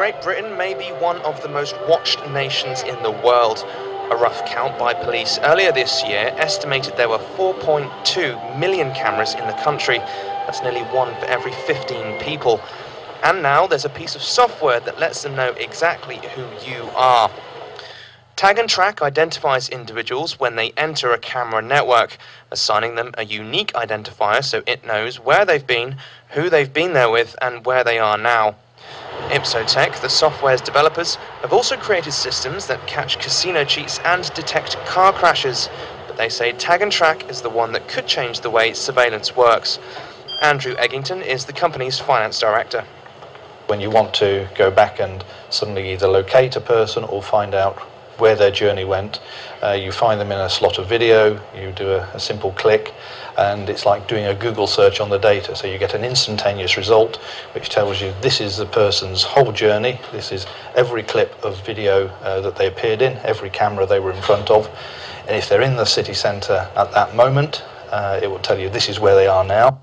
Great Britain may be one of the most watched nations in the world. A rough count by police earlier this year estimated there were 4.2 million cameras in the country. That's nearly one for every 15 people. And now there's a piece of software that lets them know exactly who you are. Tag and Track identifies individuals when they enter a camera network, assigning them a unique identifier so it knows where they've been, who they've been there with, and where they are now. Overtakes, the software's developers, have also created systems that catch casino cheats and detect car crashes, but they say Tag and Track is the one that could change the way surveillance works. Andrew Eggington is the company's finance director. When you want to go back and suddenly either locate a person or find out where their journey went, you find them in a slot of video, you do a simple click, and it's like doing a Google search on the data. So you get an instantaneous result which tells you this is the person's whole journey, this is every clip of video that they appeared in, every camera they were in front of, and if they're in the city centre at that moment, it will tell you this is where they are now.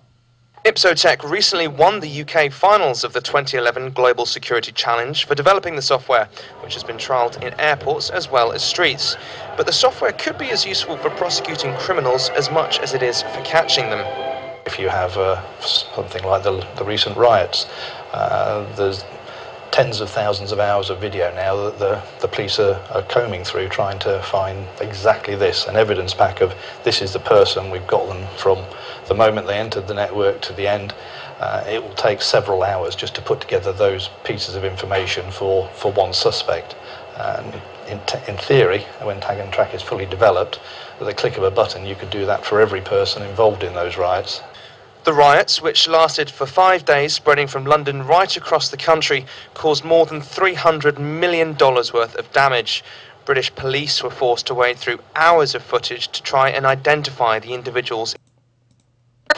Overtakes recently won the UK finals of the 2011 Global Security Challenge for developing the software, which has been trialled in airports as well as streets. But the software could be as useful for prosecuting criminals as much as it is for catching them. If you have something like the recent riots, there's tens of thousands of hours of video now that the police are combing through, trying to find exactly this, an evidence pack of this is the person, we've got them from the moment they entered the network to the end. It will take several hours just to put together those pieces of information for one suspect. And in theory, when Tag and Track is fully developed, with a click of a button you could do that for every person involved in those riots. The riots, which lasted for 5 days, spreading from London right across the country, caused more than $300 million worth of damage. British police were forced to wade through hours of footage to try and identify the individuals.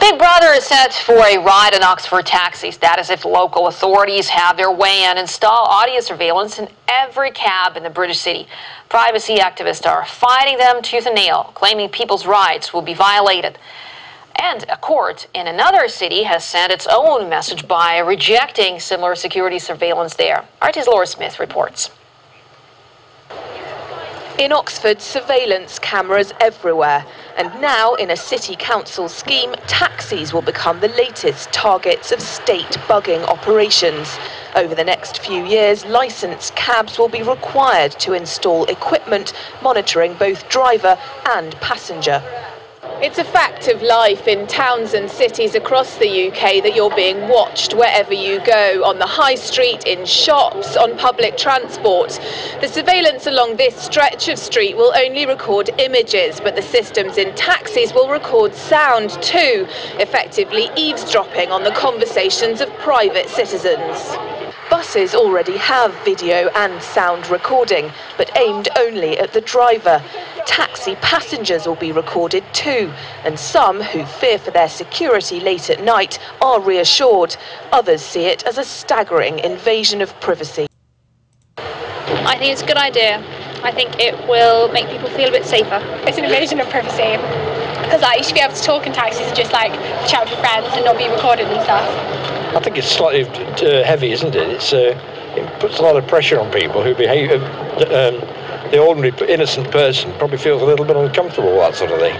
Big Brother is set for a riot in Oxford taxis. That is if local authorities have their way and install audio surveillance in every cab in the British city. Privacy activists are fighting them tooth and nail, claiming people's rights will be violated. And a court in another city has sent its own message by rejecting similar security surveillance there. RT's Laura Smith reports. In Oxford, surveillance cameras everywhere. And now, in a city council scheme, taxis will become the latest targets of state bugging operations. Over the next few years, licensed cabs will be required to install equipment monitoring both driver and passenger. It's a fact of life in towns and cities across the UK that you're being watched wherever you go, on the high street, in shops, on public transport. The surveillance along this stretch of street will only record images, but the systems in taxis will record sound too, effectively eavesdropping on the conversations of private citizens. Buses already have video and sound recording, but aimed only at the driver. Taxi passengers will be recorded too, and some who fear for their security late at night are reassured. Others see it as a staggering invasion of privacy. I think it's a good idea. I think it will make people feel a bit safer. It's an invasion of privacy, because you should be able to talk in taxis and just chat with your friends and not be recorded and stuff. I think it's slightly heavy, isn't it? It puts a lot of pressure on people who behave. The ordinary innocent person probably feels a little bit uncomfortable, that sort of thing.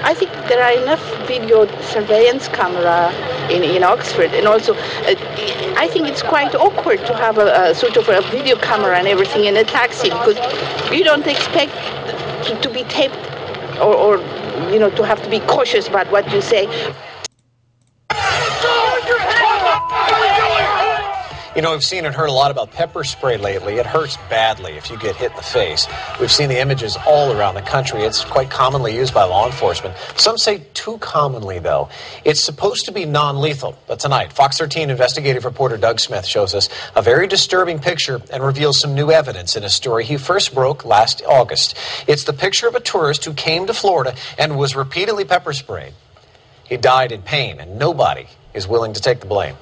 I think there are enough video surveillance camera in Oxford, and also I think it's quite awkward to have a sort of a video camera and everything in a taxi, because you don't expect to be taped or to have to be cautious about what you say. You know, we've seen and heard a lot about pepper spray lately. It hurts badly if you get hit in the face. We've seen the images all around the country. It's quite commonly used by law enforcement. Some say too commonly, though. It's supposed to be non-lethal. But tonight, Fox 13 investigative reporter Doug Smith shows us a very disturbing picture and reveals some new evidence in a story he first broke last August. It's the picture of a tourist who came to Florida and was repeatedly pepper sprayed. He died in pain, and nobody is willing to take the blame.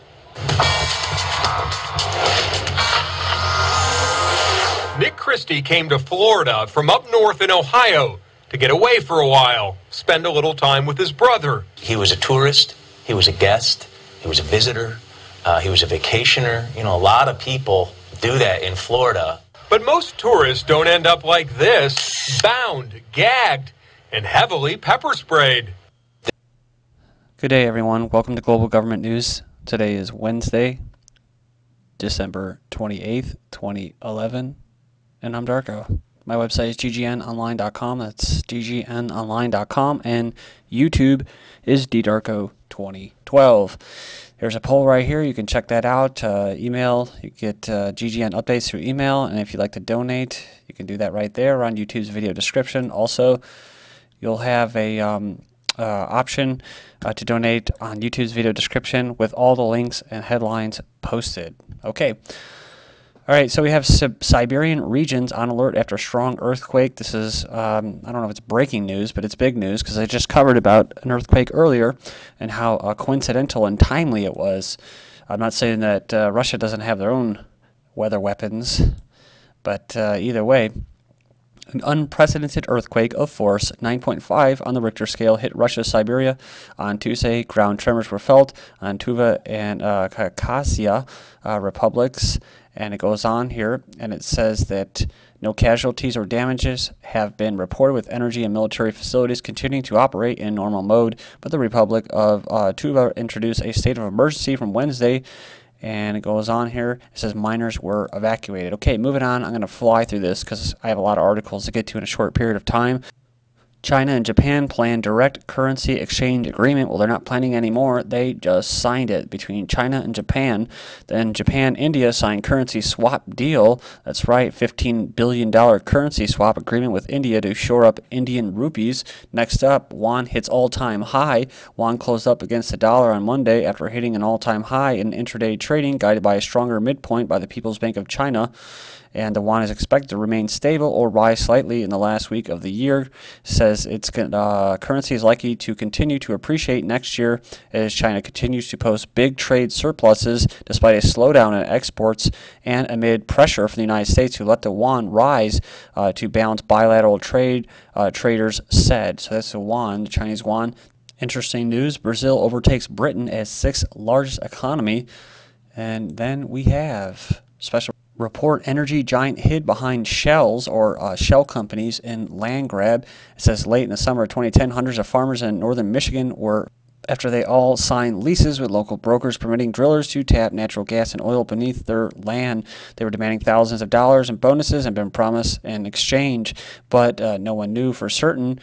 Nick Christie came to Florida from up north in Ohio to get away for a while, spend a little time with his brother. He was a tourist, he was a guest, he was a visitor, he was a vacationer. You know, a lot of people do that in Florida. But most tourists don't end up like this, bound, gagged, and heavily pepper sprayed. Good day, everyone. Welcome to Global Government News. Today is Wednesday, December 28th, 2011, and I'm Darko. My website is GGNonline.com. That's GGNonline.com, and YouTube is DDarko2012. There's a poll right here. You can check that out. Email. You get GGN updates through email, and if you'd like to donate, you can do that right there on YouTube's video description. Also, you'll have a option to donate on YouTube's video description with all the links and headlines posted. Okay. All right, so we have Siberian regions on alert after a strong earthquake. This is, I don't know if it's breaking news, but it's big news because I just covered about an earthquake earlier and how coincidental and timely it was. I'm not saying that Russia doesn't have their own weather weapons, but either way, an unprecedented earthquake of force 9.5 on the Richter scale hit Russia's Siberia on Tuesday. Ground tremors were felt on Tuva and Khakassia republics. And it goes on here, and it says that no casualties or damages have been reported, with energy and military facilities continuing to operate in normal mode. But the Republic of Tuva introduced a state of emergency from Wednesday, and it goes on here. It says miners were evacuated. Okay, moving on. I'm going to fly through this because I have a lot of articles to get to in a short period of time. China and Japan plan direct currency exchange agreement. Well, they're not planning anymore. They just signed it between China and Japan. Then Japan-India signed currency swap deal. That's right, $15 billion currency swap agreement with India to shore up Indian rupees. Next up, Yuan hits all-time high. Yuan closed up against the dollar on Monday after hitting an all-time high in intraday trading, guided by a stronger midpoint by the People's Bank of China. And the yuan is expected to remain stable or rise slightly in the last week of the year. Says its currency is likely to continue to appreciate next year as China continues to post big trade surpluses despite a slowdown in exports and amid pressure from the United States to let the yuan rise to balance bilateral trade, traders said. So that's the yuan, the Chinese yuan. Interesting news, Brazil overtakes Britain as sixth largest economy. And then we have special report energy giant hid behind shells or shell companies in land grab. It says late in the summer of 2010, hundreds of farmers in northern Michigan were, after they all signed leases with local brokers permitting drillers to tap natural gas and oil beneath their land. They were demanding thousands of dollars in bonuses and been promised in exchange, but no one knew for certain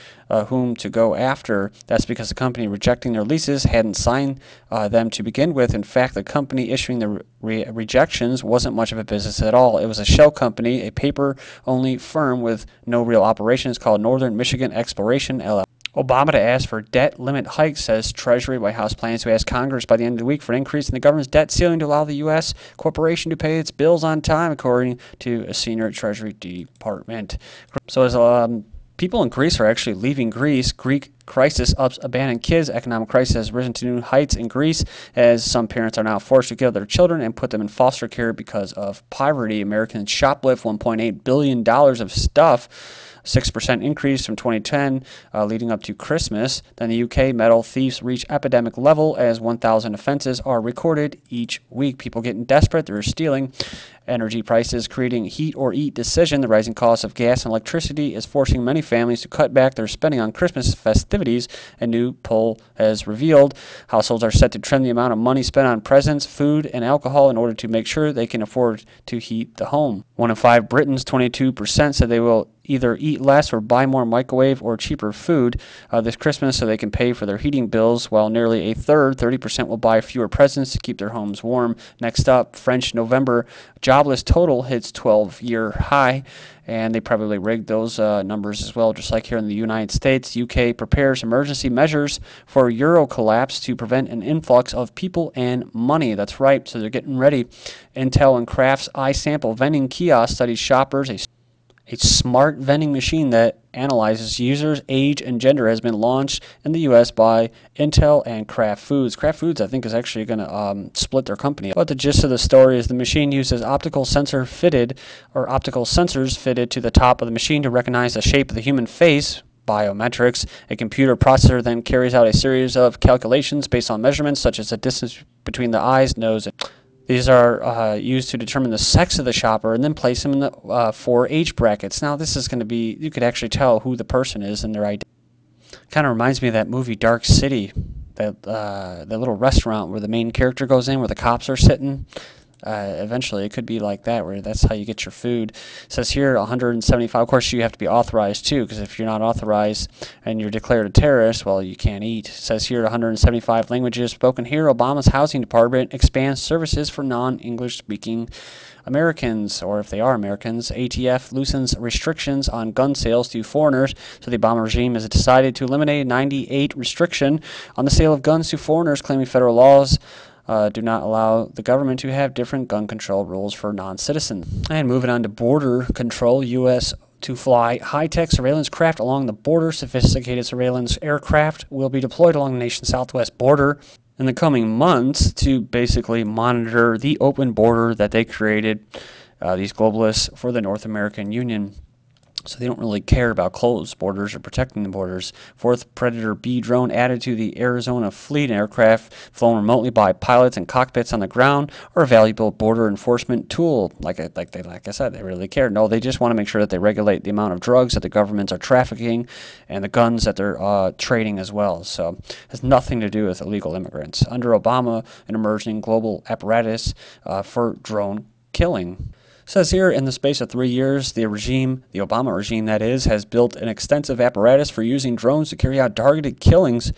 whom to go after. That's because the company rejecting their leases hadn't signed them to begin with. In fact, the company issuing the rejections wasn't much of a business at all. It was a shell company, a paper-only firm with no real operations called Northern Michigan Exploration, LLC. Obama to ask for debt limit hike, says Treasury. White House plans to ask Congress by the end of the week for an increase in the government's debt ceiling to allow the U.S. corporation to pay its bills on time, according to a senior Treasury department. So as people in Greece are actually leaving Greece, Greek crisis ups abandoned kids. Economic crisis has risen to new heights in Greece as some parents are now forced to give their children and put them in foster care because of poverty. Americans shoplift $1.8 billion of stuff. 6% increase from 2010 leading up to Christmas. Then the UK metal thieves reach epidemic level as 1,000 offences are recorded each week. People getting desperate, they're stealing. Energy prices creating heat or eat decision. The rising cost of gas and electricity is forcing many families to cut back their spending on Christmas festivities. A new poll has revealed households are set to trim the amount of money spent on presents, food, and alcohol in order to make sure they can afford to heat the home. 1 in 5 Britons, 22%, said they will either eat less or buy more microwave or cheaper food this Christmas so they can pay for their heating bills, while nearly a third, 30%, will buy fewer presents to keep their homes warm. Next up, French November jobless total hits 12-year high, and they probably rigged those numbers as well, just like here in the United States. UK prepares emergency measures for euro collapse to prevent an influx of people and money. That's right, so they're getting ready. Intel and Kraft's iSample vending kiosk studies shoppers. A smart vending machine that analyzes users' age and gender has been launched in the U.S. by Intel and Kraft Foods. Kraft Foods, I think, is actually going to split their company. But the gist of the story is the machine uses optical sensors fitted to the top of the machine to recognize the shape of the human face, biometrics. A computer processor then carries out a series of calculations based on measurements such as the distance between the eyes, nose, and These are used to determine the sex of the shopper and then place them in the 4 age brackets. Now, this is going to be, you could actually tell who the person is and their identity. Kind of reminds me of that movie Dark City, that little restaurant where the main character goes in, where the cops are sitting. Eventually, it could be like that, where that's how you get your food. It says here 175. Of course, you have to be authorized too, because if you're not authorized and you're declared a terrorist, well, you can't eat. It says here 175 languages spoken here. Obama's housing department expands services for non-English speaking Americans, or if they are Americans. ATF loosens restrictions on gun sales to foreigners. So the Obama regime has decided to eliminate a 98 restriction on the sale of guns to foreigners, claiming federal laws do not allow the government to have different gun control rules for non-citizens. And moving on to border control, U.S. to fly high-tech surveillance craft along the border. Sophisticated surveillance aircraft will be deployed along the nation's southwest border in the coming months to basically monitor the open border that they created, these globalists, for the North American Union. So they don't really care about closed borders or protecting the borders. Fourth Predator B drone added to the Arizona fleet. Aircraft flown remotely by pilots and cockpits on the ground are a valuable border enforcement tool. Like I said, they really care. No, they just want to make sure that they regulate the amount of drugs that the governments are trafficking and the guns that they're trading as well. So it has nothing to do with illegal immigrants. Under Obama, an emerging global apparatus for drone killing. Says here, in the space of 3 years, the Obama regime that is, has built an extensive apparatus for using drones to carry out targeted killings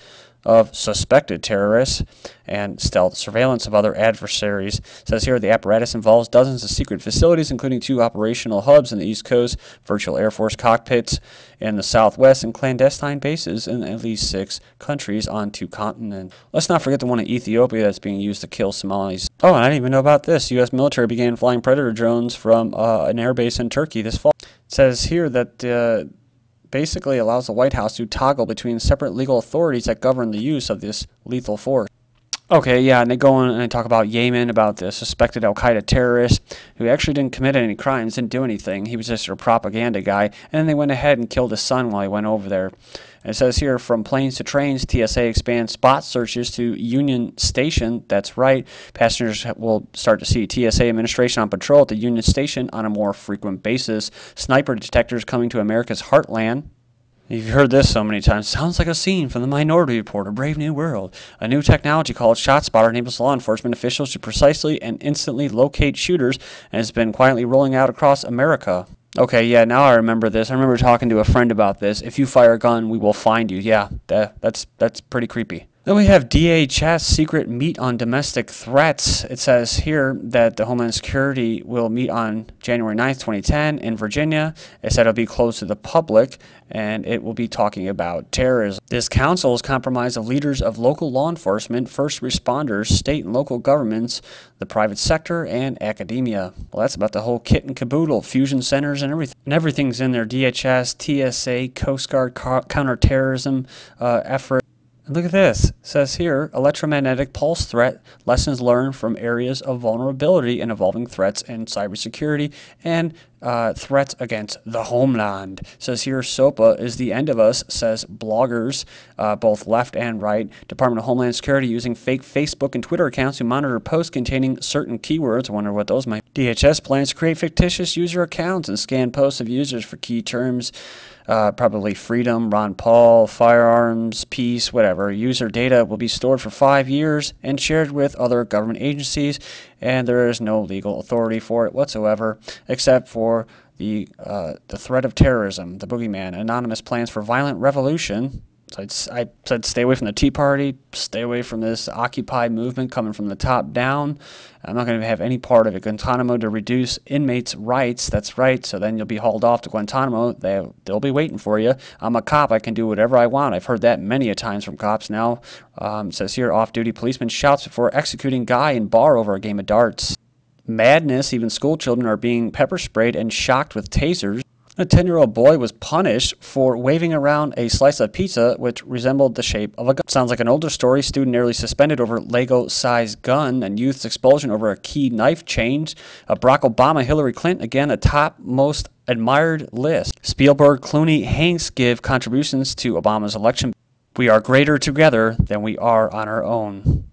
of suspected terrorists and stealth surveillance of other adversaries. Says here, the apparatus involves dozens of secret facilities, including 2 operational hubs in the East Coast, virtual Air Force cockpits in the Southwest, and clandestine bases in at least 6 countries on 2 continents. Let's not forget the one in Ethiopia that's being used to kill Somalis. Oh, and I didn't even know about this. U.S. military began flying Predator drones from an airbase in Turkey this fall. It says here that basically allows the White House to toggle between separate legal authorities that govern the use of this lethal force. Okay, yeah, and they go on and they talk about Yemen, about the suspected al-Qaeda terrorist who actually didn't commit any crimes, didn't do anything. He was just a propaganda guy, and then they went ahead and killed his son while he went over there. And it says here, from planes to trains, TSA expands spot searches to Union Station. That's right. Passengers will start to see TSA administration on patrol at the Union Station on a more frequent basis. Sniper detectors coming to America's heartland. You've heard this so many times. Sounds like a scene from the Minority Report, A Brave New World. A new technology called ShotSpotter enables law enforcement officials to precisely and instantly locate shooters and has been quietly rolling out across America. Okay, yeah, now I remember this. I remember talking to a friend about this. If you fire a gun, we will find you. Yeah, that's pretty creepy. Then we have DHS secret meet on domestic threats. It says here that the Homeland Security will meet on January 9th, 2010 in Virginia. It said it'll be closed to the public, and it will be talking about terrorism. This council is comprised of leaders of local law enforcement, first responders, state and local governments, the private sector, and academia. Well, that's about the whole kit and caboodle, fusion centers and everything. And everything's in there, DHS, TSA, Coast Guard, counterterrorism effort. And look at this. It says here, electromagnetic pulse threat, lessons learned from areas of vulnerability and evolving threats in cybersecurity and threats against the homeland. It says here, SOPA is the end of us, says bloggers, both left and right. Department of Homeland Security using fake Facebook and Twitter accounts to monitor posts containing certain keywords. I wonder what those might be. DHS plans to create fictitious user accounts and scan posts of users for key terms. Probably freedom, Ron Paul, firearms, peace, whatever. User data will be stored for 5 years and shared with other government agencies, and there is no legal authority for it whatsoever, except for the threat of terrorism, the boogeyman, anonymous plans for violent revolution. So I said stay away from the Tea Party, stay away from this Occupy movement coming from the top down. I'm not going to have any part of it. Guantanamo to reduce inmates' rights. That's right. So then you'll be hauled off to Guantanamo. They'll be waiting for you. I'm a cop. I can do whatever I want. I've heard that many a times from cops now. It says here, off-duty policeman shouts before executing guy in bar over a game of darts. Madness. Even school children are being pepper sprayed and shocked with tasers. A 10-year-old boy was punished for waving around a slice of pizza which resembled the shape of a gun. Sounds like an older story. Student nearly suspended over Lego-sized gun, and youth's expulsion over a key knife change. Barack Obama, Hillary Clinton, again a top most admired list. Spielberg, Clooney, Hanks give contributions to Obama's election. We are greater together than we are on our own.